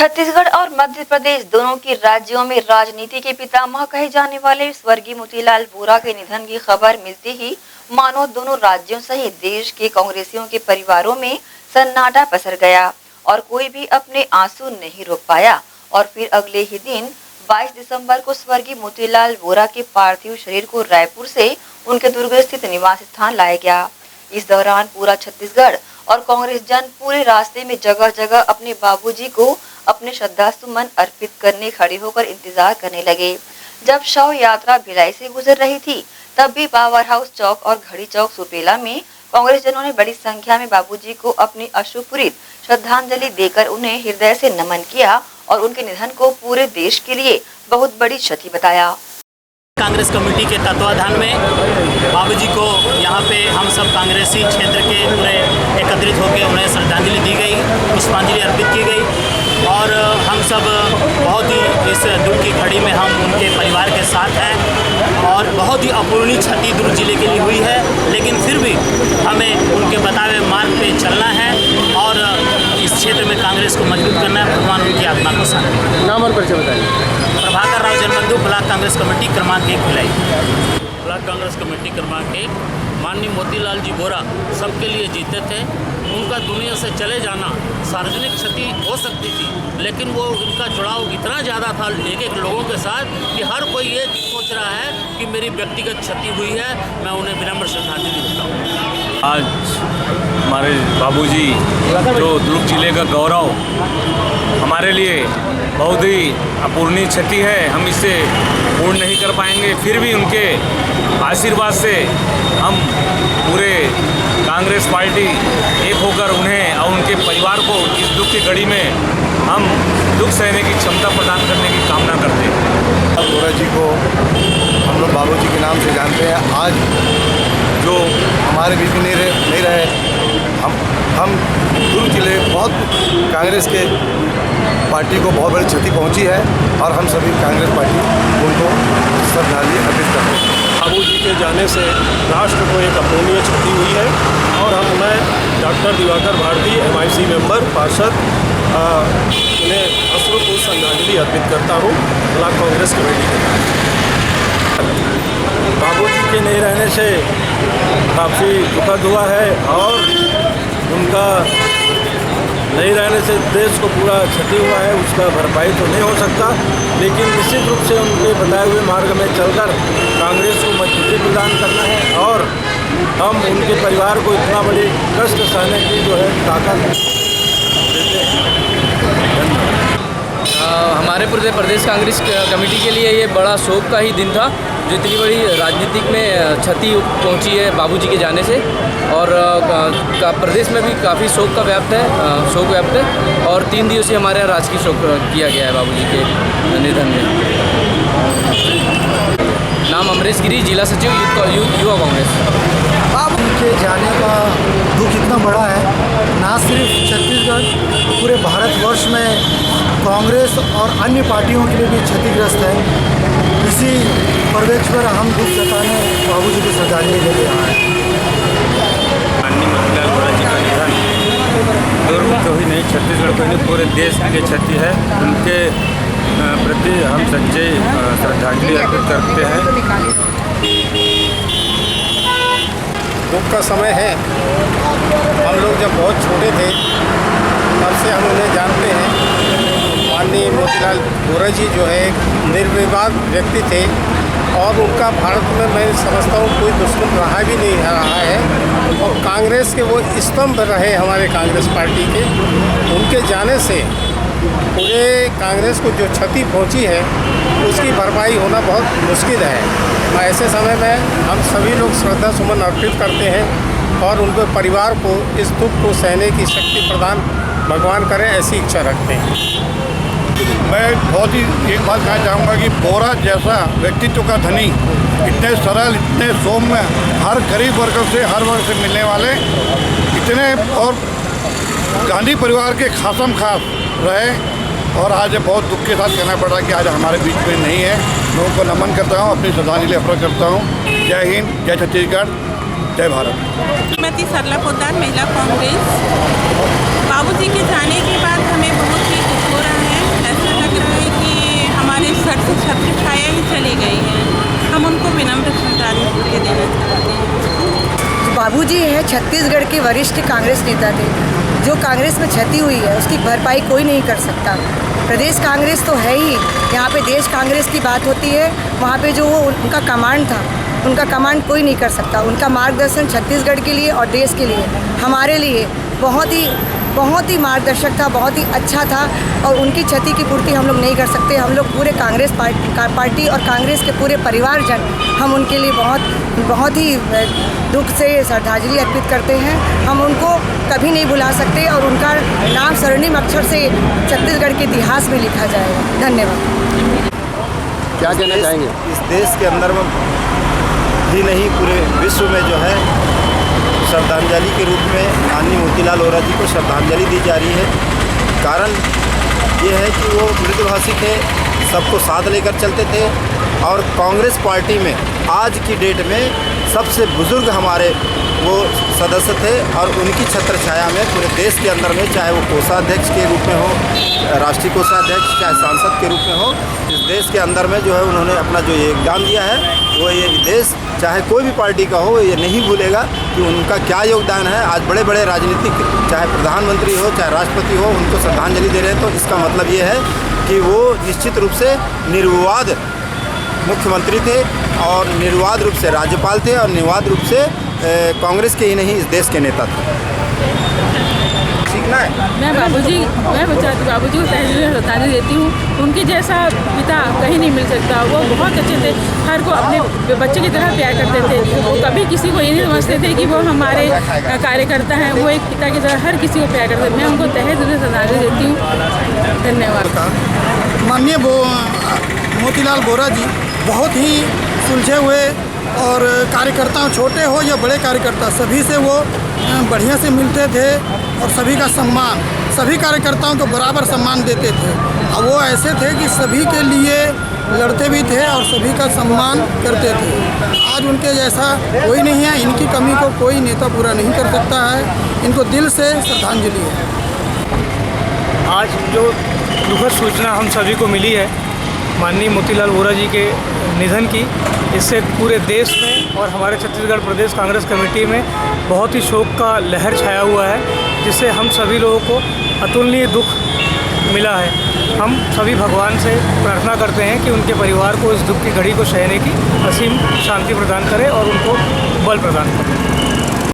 छत्तीसगढ़ और मध्य प्रदेश दोनों के राज्यों में राजनीति के पितामह कहे जाने वाले स्वर्गीय मोतीलाल वोरा के निधन की खबर मिलते ही मानो दोनों राज्यों सहित देश के कांग्रेसियों के परिवारों में सन्नाटा पसर गया और कोई भी अपने आंसू नहीं रोक पाया। और फिर अगले ही दिन 22 दिसंबर को स्वर्गीय मोतीलाल वोरा के पार्थिव शरीर को रायपुर से उनके दुर्ग स्थित निवास स्थान लाया गया। इस दौरान पूरा छत्तीसगढ़ और कांग्रेस जन पूरे रास्ते में जगह जगह अपने बाबूजी को अपने श्रद्धा सुमन अर्पित करने खड़े होकर इंतजार करने लगे। जब शव यात्रा भिलाई से गुजर रही थी तब भी पावर हाउस चौक और घड़ी चौक सुपेला में कांग्रेस जनों ने बड़ी संख्या में बाबूजी को अपनी अश्रुपूरित श्रद्धांजलि देकर उन्हें हृदय से नमन किया और उनके निधन को पूरे देश के लिए बहुत बड़ी क्षति बताया। कांग्रेस कमेटी के तत्वाधान में बाबूजी को यहाँ पे हम सब कांग्रेसी क्षेत्र के पूरे एकत्रित होकर उन्हें श्रद्धांजलि दी गई, पुष्पांजलि अर्पित की गई और हम सब बहुत ही इस दुख की घड़ी में हम उनके परिवार के साथ हैं और बहुत ही अपूरणीय क्षति दुर्ग जिले के लिए हुई है, लेकिन फिर भी हमें उनके बताए हुए मार्ग पे चलना है और इस क्षेत्र में कांग्रेस को मजबूत करना है। भगवान उनकी आत्मा को शांति। नाम और परिचय बताइए। प्रभाकर राव जनबंधु, ब्लॉक कांग्रेस कमेटी क्रमांक 1 भिलाई। ब्लॉक कांग्रेस कमेटी क्रमांक 1। माननीय मोतीलाल जी वोरा सबके लिए जीते थे। उनका दुनिया से चले जाना सार्वजनिक क्षति हो सकती थी, लेकिन वो उनका जुड़ाव इतना ज़्यादा था एक एक लोगों के साथ कि हर कोई ये सोच रहा है कि मेरी व्यक्तिगत क्षति हुई है, मैं उन्हें विनम्र श्रद्धांजलि देता हूँ। आज हमारे बाबूजी जो दुर्ग जिले का गौरव, हमारे लिए बहुत ही अपूरणीय क्षति है, हम इसे पूर्ण नहीं कर पाएंगे। फिर भी उनके आशीर्वाद से हम पूरे कांग्रेस पार्टी एक होकर उन्हें और उनके परिवार को इस दुख की घड़ी में हम दुख सहने की क्षमता प्रदान करने की कामना करते हैं। वोरा जी को हम लोग बाबूजी के नाम से जानते हैं। आज जो हमारे बीच में नहीं रहे, हम दुर्ग जिले बहुत कांग्रेस के पार्टी को बहुत बड़ी क्षति पहुंची है और हम सभी कांग्रेस पार्टी उनको श्रद्धांजलि अर्पित करते हैं। बाबूजी के जाने से राष्ट्र को एक अपूरणीय क्षति हुई है और मैं doctor Diwakar Bharati MIC member पार्षद उन्हें अश्रुपूर्ण श्रद्धांजलि अर्पित करता हूँ ब्लॉक कांग्रेस कमेटी के। बाबूजी के नहीं रहने से काफ़ी दुखद हुआ है और उनका नहीं रहने से देश को पूरा क्षति हुआ है, उसका भरपाई तो नहीं हो सकता, लेकिन निश्चित रूप से उनके बताए हुए मार्ग में चलकर कांग्रेस को मजबूती प्रदान करना है और हम उनके परिवार को इतना बड़ी कष्ट सहने की जो है ताकत देते हैं। हमारे पूरे प्रदेश कांग्रेस कमेटी के लिए ये बड़ा शोक का ही दिन था, जो इतनी बड़ी राजनीतिक में क्षति पहुंची है बाबूजी के जाने से और प्रदेश में भी काफ़ी शोक व्याप्त है और 3 दिवसीय हमारे यहाँ राजकीय शोक किया गया है बाबूजी के निधन में। नाम अमरीश गिरी, जिला सचिव युवा कांग्रेस। बाबूजी के जाने का दुख इतना बड़ा है, ना सिर्फ छत्तीसगढ़, पूरे भारतवर्ष में कांग्रेस और अन्य पार्टियों के लिए भी क्षतिग्रस्त है। इसी परिप्रेक्ष्य पर हम दुख जताने बाबूजी की श्रद्धांजलि देते हैं। माननीय मोतीलाल वोरा जी का निधन दुर्ग को ही नहीं, छत्तीसगढ़ को नहीं, पूरे देश की क्षति है। उनके प्रति हम सच्चे श्रद्धांजलि अर्पित करते हैं। दुख का समय है। हम लोग जब बहुत छोटे थे तब से हम उन्हें जानते हैं। माननीय मोतीलाल वोरा जी जो है एक निर्विवाद व्यक्ति थे और उनका भारत में मैं समझता हूँ कोई दुश्मन रहा भी नहीं रहा है और कांग्रेस के वो स्तंभ रहे हमारे कांग्रेस पार्टी के। उनके जाने से पूरे कांग्रेस को जो क्षति पहुँची है उसकी भरपाई होना बहुत मुश्किल है। ऐसे समय में हम सभी लोग श्रद्धा सुमन अर्पित करते हैं और उनके परिवार को इस दुख को सहने की शक्ति प्रदान भगवान करे, ऐसी इच्छा रखते हैं। मैं बहुत ही एक बात कहना चाहूँगा कि वोरा जैसा व्यक्तित्व का धनी, इतने सरल, इतने सौम्य, हर गरीब वर्ग से हर वर्ग से मिलने वाले, इतने और गांधी परिवार के खासम खास रहे और आज बहुत दुख के साथ कहना पड़ रहा कि आज हमारे बीच में नहीं है। लोगों को नमन करता हूँ, अपनी श्रद्धांजलि अर्पित करता हूँ। जय हिंद, जय छत्तीसगढ़, जय भारत। श्रीमती सरला पोद्दार, महिला कांग्रेस। बाबूजी के जाने के बाद हमें बहुत ही दुख हो रहा है। बाबूजी है छत्तीसगढ़ के वरिष्ठ कांग्रेस नेता थे। जो कांग्रेस में क्षति हुई है उसकी भरपाई कोई नहीं कर सकता। प्रदेश कांग्रेस तो है ही, यहाँ पे देश कांग्रेस की बात होती है, वहाँ पे जो उनका कमांड था, उनका कमांड कोई नहीं कर सकता। उनका मार्गदर्शन छत्तीसगढ़ के लिए और देश के लिए, हमारे लिए बहुत ही मार्गदर्शक था, बहुत ही अच्छा था। और उनकी क्षति की पूर्ति हम लोग नहीं कर सकते। हम लोग पूरे कांग्रेस पार्टी और कांग्रेस के पूरे परिवारजन हम उनके लिए बहुत ही दुख से श्रद्धांजलि अर्पित करते हैं। हम उनको कभी नहीं भुला सकते और उनका नाम स्वर्णिम अक्षर से छत्तीसगढ़ के इतिहास में लिखा जाएगा। धन्यवाद। क्या कहना चाहेंगे? इस देश के अंदर में ही नहीं, पूरे विश्व में जो है श्रद्धांजलि के रूप में माननीय मोतीलाल वोरा जी को श्रद्धांजलि दी जा रही है। कारण ये है कि वो मृदुभाषी थे, सबको साथ लेकर चलते थे और कांग्रेस पार्टी में आज की डेट में सबसे बुज़ुर्ग हमारे वो सदस्य थे और उनकी छत्र छाया में पूरे देश के अंदर में, चाहे वो कोषाध्यक्ष के रूप में हो, राष्ट्रीय कोषाध्यक्ष, चाहे सांसद के रूप में हो, इस देश के अंदर में जो है उन्होंने अपना जो योगदान दिया है, वो ये देश चाहे कोई भी पार्टी का हो ये नहीं भूलेगा कि उनका क्या योगदान है। आज बड़े बड़े राजनीतिक, चाहे प्रधानमंत्री हो चाहे राष्ट्रपति हो, उनको श्रद्धांजलि दे रहे हैं। तो इसका मतलब ये है कि वो निश्चित रूप से निर्विवाद मुख्यमंत्री थे और निर्विवाद रूप से राज्यपाल थे और निर्विवाद रूप से कांग्रेस के ही नहीं इस देश के नेता थे। सीखना है। मैं बाबूजी को श्रद्धांजलि देती हूँ। उनके जैसा पिता कहीं नहीं मिल सकता। वो बहुत अच्छे थे, हर को अपने बच्चे की तरह प्यार करते थे। वो कभी किसी को ये नहीं समझते थे कि वो हमारे कार्यकर्ता हैं। वो एक पिता की तरह हर किसी को प्यार करते थे। मैं उनको तहे दिल से श्रद्धांजलि देती हूँ। धन्यवाद। माननीय मोतीलाल वोरा जी बहुत ही सुलझे हुए और कार्यकर्ता, छोटे हो या बड़े कार्यकर्ता, सभी से वो बढ़िया से मिलते थे और सभी का सम्मान, सभी कार्यकर्ताओं को बराबर सम्मान देते थे। और वो ऐसे थे कि सभी के लिए लड़ते भी थे और सभी का सम्मान करते थे। आज उनके जैसा कोई नहीं है। इनकी कमी को कोई नेता पूरा नहीं कर सकता है। इनको दिल से श्रद्धांजलि है। आज जो दुखद सूचना हम सभी को मिली है माननीय मोतीलाल वोरा जी के निधन की, इससे पूरे देश में और हमारे छत्तीसगढ़ प्रदेश कांग्रेस कमेटी में बहुत ही शोक का लहर छाया हुआ है, जिससे हम सभी लोगों को अतुलनीय दुख मिला है। हम सभी भगवान से प्रार्थना करते हैं कि उनके परिवार को इस दुख की घड़ी को सहने की असीम शांति प्रदान करें और उनको बल प्रदान करें।